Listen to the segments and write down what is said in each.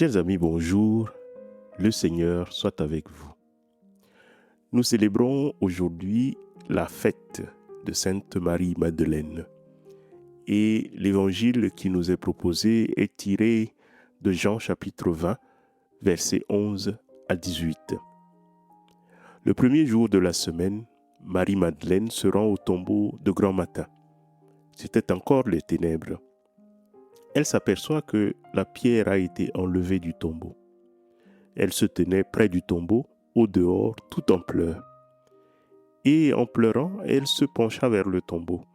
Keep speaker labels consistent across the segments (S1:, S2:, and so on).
S1: Chers amis, bonjour. Le Seigneur soit avec vous. Nous célébrons aujourd'hui la fête de Sainte Marie-Madeleine. Et l'évangile qui nous est proposé est tiré de Jean chapitre 20, versets 11 à 18. Le premier jour de la semaine, Marie-Madeleine se rend au tombeau de grand matin. C'était encore les ténèbres. Elle s'aperçoit que la pierre a été enlevée du tombeau. Elle se tenait près du tombeau, au dehors, tout en pleurs. Et en pleurant, elle se pencha vers le tombeau.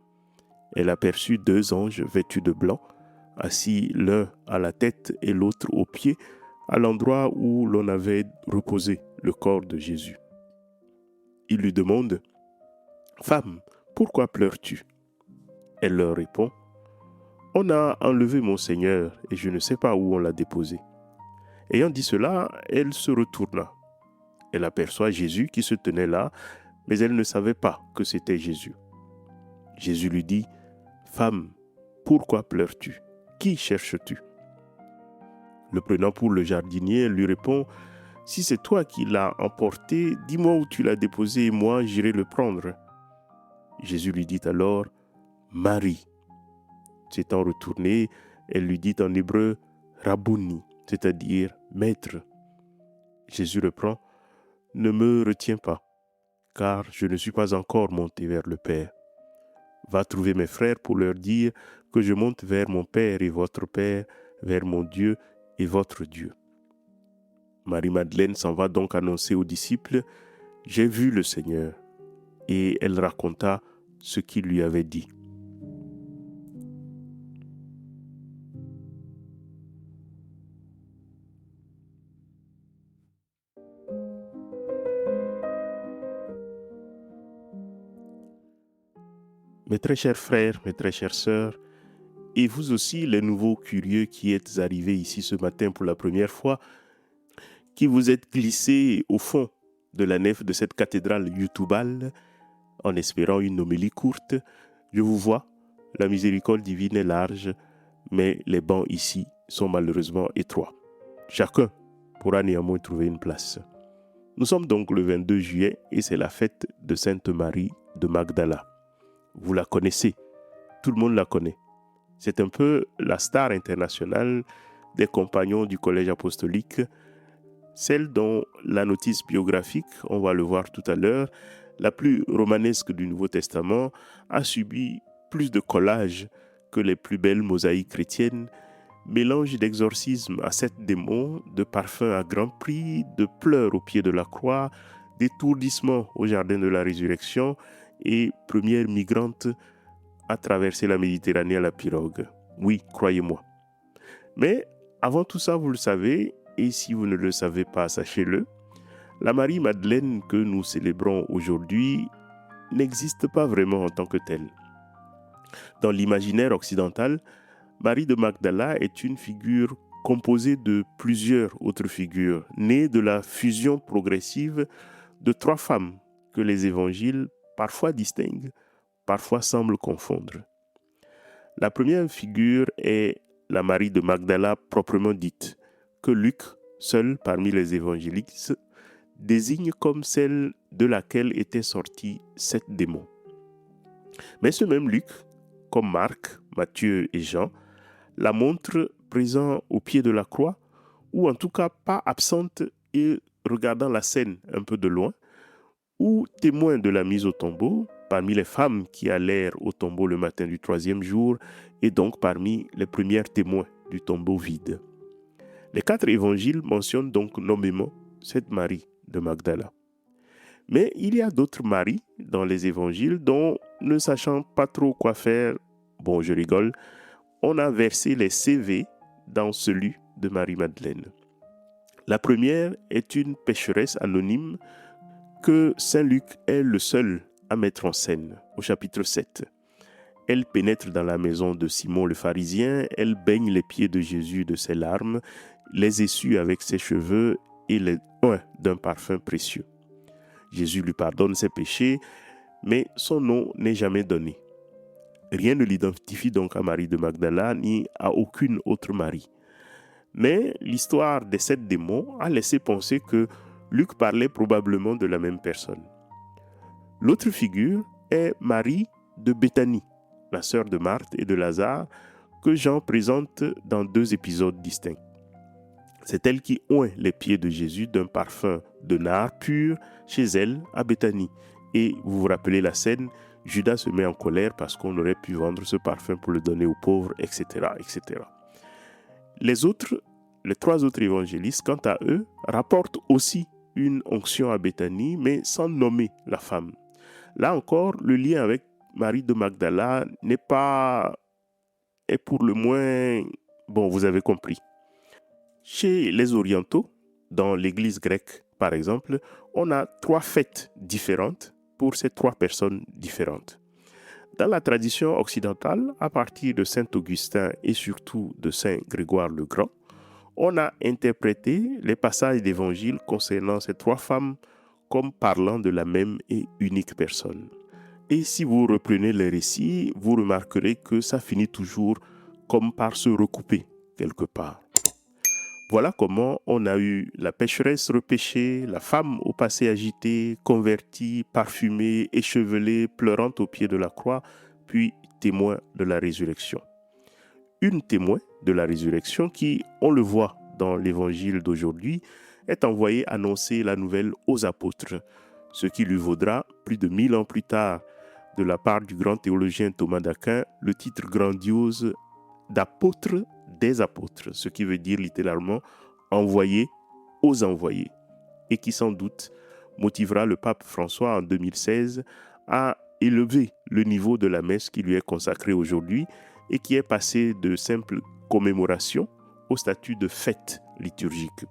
S1: Elle aperçut 2 anges vêtus de blanc, assis l'un à la tête et l'autre aux pieds, à l'endroit où l'on avait reposé le corps de Jésus. Ils lui demandent « Femme, pourquoi pleures-tu » Elle leur répond « On a enlevé mon Seigneur et je ne sais pas où on l'a déposé. » Ayant dit cela, elle se retourna. Elle aperçoit Jésus qui se tenait là, mais elle ne savait pas que c'était Jésus. Jésus lui dit « Femme, pourquoi pleures-tu? Qui cherches-tu » Le prenant pour le jardinier, elle lui répond « Si c'est toi qui l'as emporté, dis-moi où tu l'as déposé et moi j'irai le prendre. » Jésus lui dit alors « Marie ». S'étant retournée, elle lui dit en hébreu « Rabboni », c'est-à-dire « Maître ». Jésus reprend « Ne me retiens pas, car je ne suis pas encore monté vers le Père. Va trouver mes frères pour leur dire que je monte vers mon Père et votre Père, vers mon Dieu et votre Dieu. » Marie-Madeleine s'en va donc annoncer aux disciples « J'ai vu le Seigneur » et elle raconta ce qu'il lui avait dit. Mes très chers frères, mes très chères sœurs, et vous aussi les nouveaux curieux qui êtes arrivés ici ce matin pour la première fois, qui vous êtes glissés au fond de la nef de cette cathédrale youtubale en espérant une homélie courte, je vous vois, la miséricorde divine est large, mais les bancs ici sont malheureusement étroits. Chacun pourra néanmoins trouver une place. Nous sommes donc le 22 juillet et c'est la fête de Sainte Marie de Magdala. Vous la connaissez, tout le monde la connaît. C'est un peu la star internationale des compagnons du collège apostolique, celle dont la notice biographique, on va le voir tout à l'heure, la plus romanesque du Nouveau Testament, a subi plus de collages que les plus belles mosaïques chrétiennes, mélange d'exorcisme à 7 démons, de parfums à grand prix, de pleurs au pied de la croix, d'étourdissement au jardin de la résurrection et première migrante à traverser la Méditerranée à la pirogue. Oui, croyez-moi. Mais avant tout ça, vous le savez, et si vous ne le savez pas, sachez-le, la Marie-Madeleine que nous célébrons aujourd'hui n'existe pas vraiment en tant que telle. Dans l'imaginaire occidental, Marie de Magdala est une figure composée de plusieurs autres figures, nées de la fusion progressive de 3 femmes que les évangiles parfois distinguent, parfois semblent confondre. La première figure est la Marie de Magdala proprement dite, que Luc, seul parmi les évangélistes, désigne comme celle de laquelle étaient sortis 7 démons. Mais ce même Luc, comme Marc, Matthieu et Jean, la montre présent au pied de la croix, ou en tout cas pas absente et regardant la scène un peu de loin, ou témoin de la mise au tombeau, parmi les femmes qui allèrent au tombeau le matin du 3e jour, et donc parmi les premiers témoins du tombeau vide. Les 4 évangiles mentionnent donc nommément cette Marie de Magdala. Mais il y a d'autres Maries dans les évangiles dont, ne sachant pas trop quoi faire, bon je rigole, on a versé les CV dans celui de Marie-Madeleine. La première est une pécheresse anonyme que Saint Luc est le seul à mettre en scène au chapitre 7. Elle pénètre dans la maison de Simon le pharisien, elle baigne les pieds de Jésus de ses larmes, les essuie avec ses cheveux et les oint d'un parfum précieux. Jésus lui pardonne ses péchés, mais son nom n'est jamais donné. Rien ne l'identifie donc à Marie de Magdala ni à aucune autre Marie. Mais l'histoire des 7 démons a laissé penser que Luc parlait probablement de la même personne. L'autre figure est Marie de Béthanie, la sœur de Marthe et de Lazare, que Jean présente dans 2 épisodes distincts. C'est elle qui oint les pieds de Jésus d'un parfum de nard pur chez elle à Béthanie. Et vous vous rappelez la scène, Judas se met en colère parce qu'on aurait pu vendre ce parfum pour le donner aux pauvres, etc., etc. Les 3 autres évangélistes, quant à eux, rapportent aussi une onction à Béthanie, mais sans nommer la femme. Là encore, le lien avec Marie de Magdala est pour le moins, bon, vous avez compris. Chez les orientaux, dans l'église grecque par exemple, on a 3 fêtes différentes pour ces 3 personnes différentes. Dans la tradition occidentale, à partir de Saint Augustin et surtout de Saint Grégoire le Grand, on a interprété les passages d'évangile concernant ces 3 femmes comme parlant de la même et unique personne. Et si vous reprenez les récits, vous remarquerez que ça finit toujours comme par se recouper quelque part. Voilà comment on a eu la pécheresse repêchée, la femme au passé agité, convertie, parfumée, échevelée, pleurant au pied de la croix, puis témoin de la résurrection. Une témoin de la résurrection qui, on le voit dans l'évangile d'aujourd'hui, est envoyée annoncer la nouvelle aux apôtres, ce qui lui vaudra, plus de 1000 ans plus tard, de la part du grand théologien Thomas d'Aquin, le titre grandiose d'apôtre des apôtres, ce qui veut dire littéralement envoyé aux envoyés, et qui sans doute motivera le pape François en 2016 à élever le niveau de la messe qui lui est consacrée aujourd'hui et qui est passée de simple commémoration au statut de fête liturgique.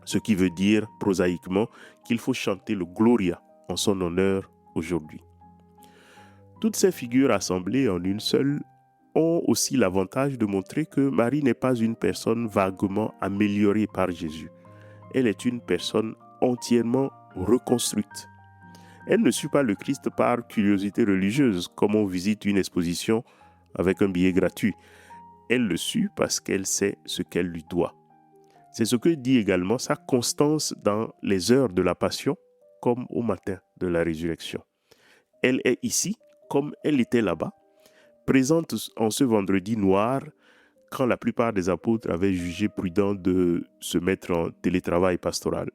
S1: Ce qui veut dire prosaïquement qu'il faut chanter le Gloria en son honneur aujourd'hui. Toutes ces figures assemblées en une seule ont aussi l'avantage de montrer que Marie n'est pas une personne vaguement améliorée par Jésus. Elle est une personne entièrement reconstruite. Elle ne suit pas le Christ par curiosité religieuse, comme on visite une exposition avec un billet gratuit. Elle le suit parce qu'elle sait ce qu'elle lui doit. C'est ce que dit également sa constance dans les heures de la Passion, comme au matin de la résurrection. Elle est ici, comme elle était là-bas, présente en ce vendredi noir, quand la plupart des apôtres avaient jugé prudent de se mettre en télétravail pastoral.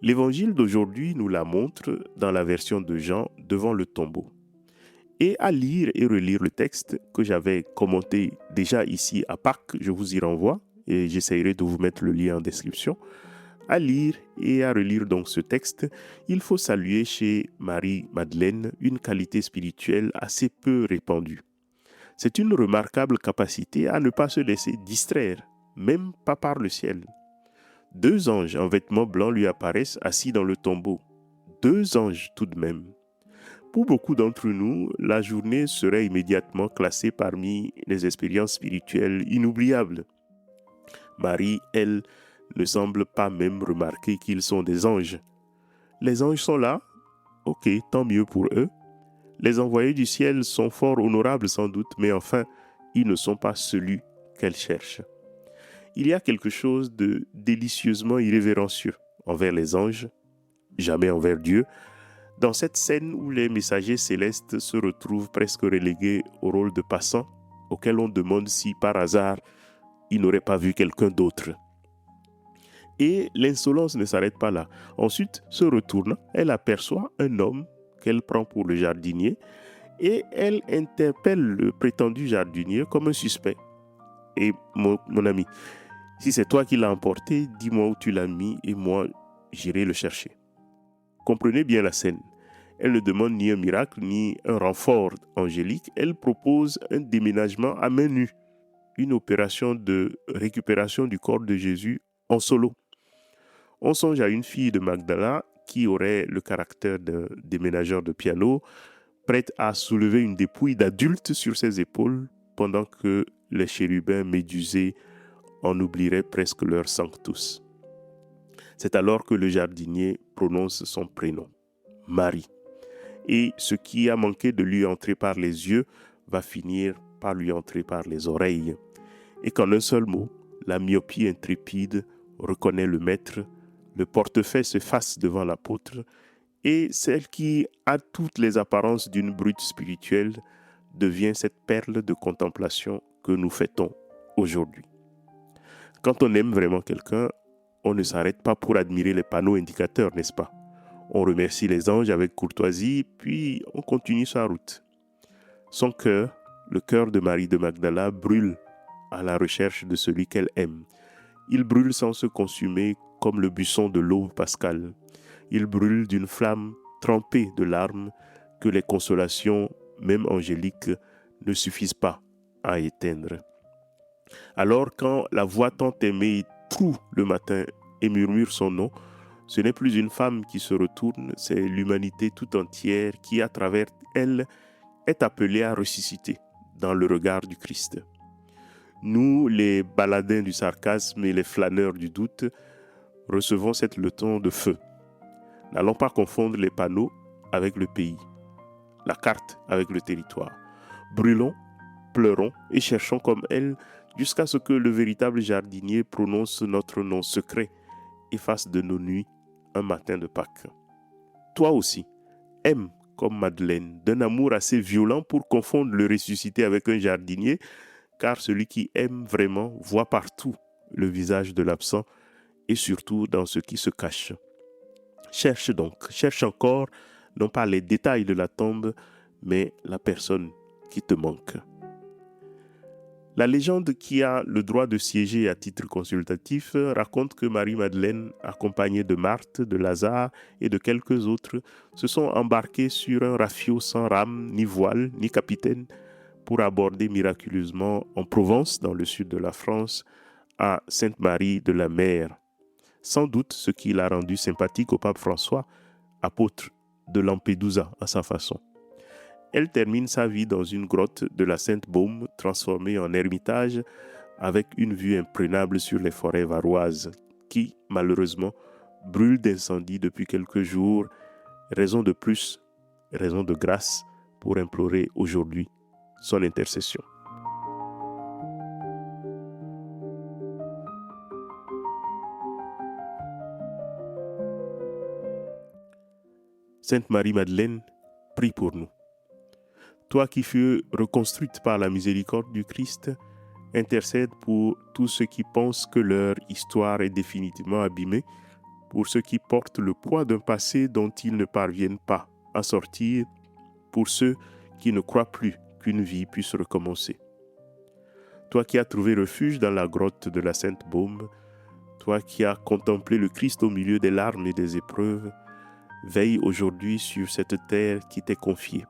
S1: L'évangile d'aujourd'hui nous la montre dans la version de Jean devant le tombeau. Et à lire et relire le texte que j'avais commenté déjà ici à Pâques, je vous y renvoie et j'essaierai de vous mettre le lien en description. À lire et à relire donc ce texte, il faut saluer chez Marie-Madeleine une qualité spirituelle assez peu répandue. C'est une remarquable capacité à ne pas se laisser distraire, même pas par le ciel. 2 anges en vêtements blancs lui apparaissent assis dans le tombeau. 2 anges tout de même. Pour beaucoup d'entre nous, la journée serait immédiatement classée parmi les expériences spirituelles inoubliables. Marie, elle, ne semble pas même remarquer qu'ils sont des anges. Les anges sont là, ok, tant mieux pour eux. Les envoyés du ciel sont fort honorables sans doute, mais enfin, ils ne sont pas celui qu'elle cherche. Il y a quelque chose de délicieusement irrévérencieux envers les anges, jamais envers Dieu, dans cette scène où les messagers célestes se retrouvent presque relégués au rôle de passants, auquel on demande si par hasard ils n'auraient pas vu quelqu'un d'autre. Et l'insolence ne s'arrête pas là. Ensuite, se retournant, elle aperçoit un homme qu'elle prend pour le jardinier et elle interpelle le prétendu jardinier comme un suspect. Et mon ami, si c'est toi qui l'as emporté, dis-moi où tu l'as mis et moi, j'irai le chercher. Comprenez bien la scène. Elle ne demande ni un miracle ni un renfort angélique. Elle propose un déménagement à main nue, une opération de récupération du corps de Jésus en solo. On songe à une fille de Magdala qui aurait le caractère d'un déménageur de piano, prête à soulever une dépouille d'adulte sur ses épaules pendant que les chérubins médusés en oublieraient presque leur sanctus. C'est alors que le jardinier prononce son prénom, Marie. Et ce qui a manqué de lui entrer par les yeux va finir par lui entrer par les oreilles. Et qu'en un seul mot, la myopie intrépide reconnaît le maître, le portefaix se fasse devant l'apôtre, et celle qui a toutes les apparences d'une brute spirituelle devient cette perle de contemplation que nous fêtons aujourd'hui. Quand on aime vraiment quelqu'un, on ne s'arrête pas pour admirer les panneaux indicateurs, n'est-ce pas? On remercie les anges avec courtoisie, puis on continue sa route. Son cœur, le cœur de Marie de Magdala, brûle à la recherche de celui qu'elle aime. Il brûle sans se consumer comme le buisson de l'aube pascale. Il brûle d'une flamme trempée de larmes que les consolations, même angéliques, ne suffisent pas à éteindre. Alors quand la voix tant aimée troue le matin et murmure son nom, ce n'est plus une femme qui se retourne, c'est l'humanité tout entière qui, à travers elle, est appelée à ressusciter dans le regard du Christ. Nous, les baladins du sarcasme et les flâneurs du doute, recevons cette leçon de feu. N'allons pas confondre les panneaux avec le pays, la carte avec le territoire. Brûlons, pleurons et cherchons comme elle jusqu'à ce que le véritable jardinier prononce notre nom secret et fasse de nos nuits un matin de Pâques. Toi aussi, aime comme Madeleine, d'un amour assez violent pour confondre le ressuscité avec un jardinier, car celui qui aime vraiment voit partout le visage de l'absent et surtout dans ce qui se cache. Cherche donc, cherche encore, non pas les détails de la tombe, mais la personne qui te manque. La légende qui a le droit de siéger à titre consultatif raconte que Marie-Madeleine, accompagnée de Marthe, de Lazare et de quelques autres, se sont embarqués sur un rafiot sans rame, ni voile, ni capitaine, pour aborder miraculeusement en Provence, dans le sud de la France, à Sainte-Marie de la Mer. Sans doute ce qui l'a rendu sympathique au pape François, apôtre de Lampedusa à sa façon. Elle termine sa vie dans une grotte de la Sainte-Baume, transformée en ermitage, avec une vue imprenable sur les forêts varoises, qui, malheureusement, brûlent d'incendie depuis quelques jours. Raison de plus, raison de grâce pour implorer aujourd'hui son intercession. Sainte Marie-Madeleine, prie pour nous. Toi qui fus reconstruite par la miséricorde du Christ, intercède pour tous ceux qui pensent que leur histoire est définitivement abîmée, pour ceux qui portent le poids d'un passé dont ils ne parviennent pas à sortir, pour ceux qui ne croient plus qu'une vie puisse recommencer. Toi qui as trouvé refuge dans la grotte de la Sainte-Baume, toi qui as contemplé le Christ au milieu des larmes et des épreuves, veille aujourd'hui sur cette terre qui t'est confiée.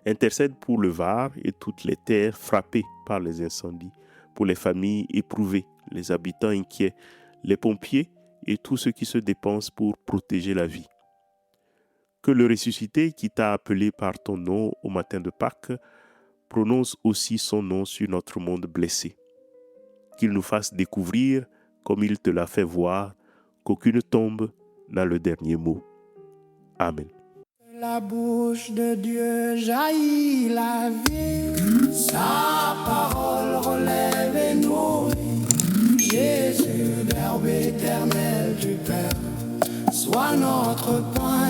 S1: Intercède pour le Var et toutes les terres frappées par les incendies, pour les familles éprouvées, les habitants inquiets, les pompiers et tous ceux qui se dépensent pour protéger la vie. Que le ressuscité qui t'a appelé par ton nom au matin de Pâques prononce aussi son nom sur notre monde blessé. Qu'il nous fasse découvrir, comme il te l'a fait voir, qu'aucune tombe n'a le dernier mot. Amen.
S2: La bouche de Dieu jaillit la vie, sa parole relève et nourrit. Jésus, l'herbe éternelle du Père, sois notre pain.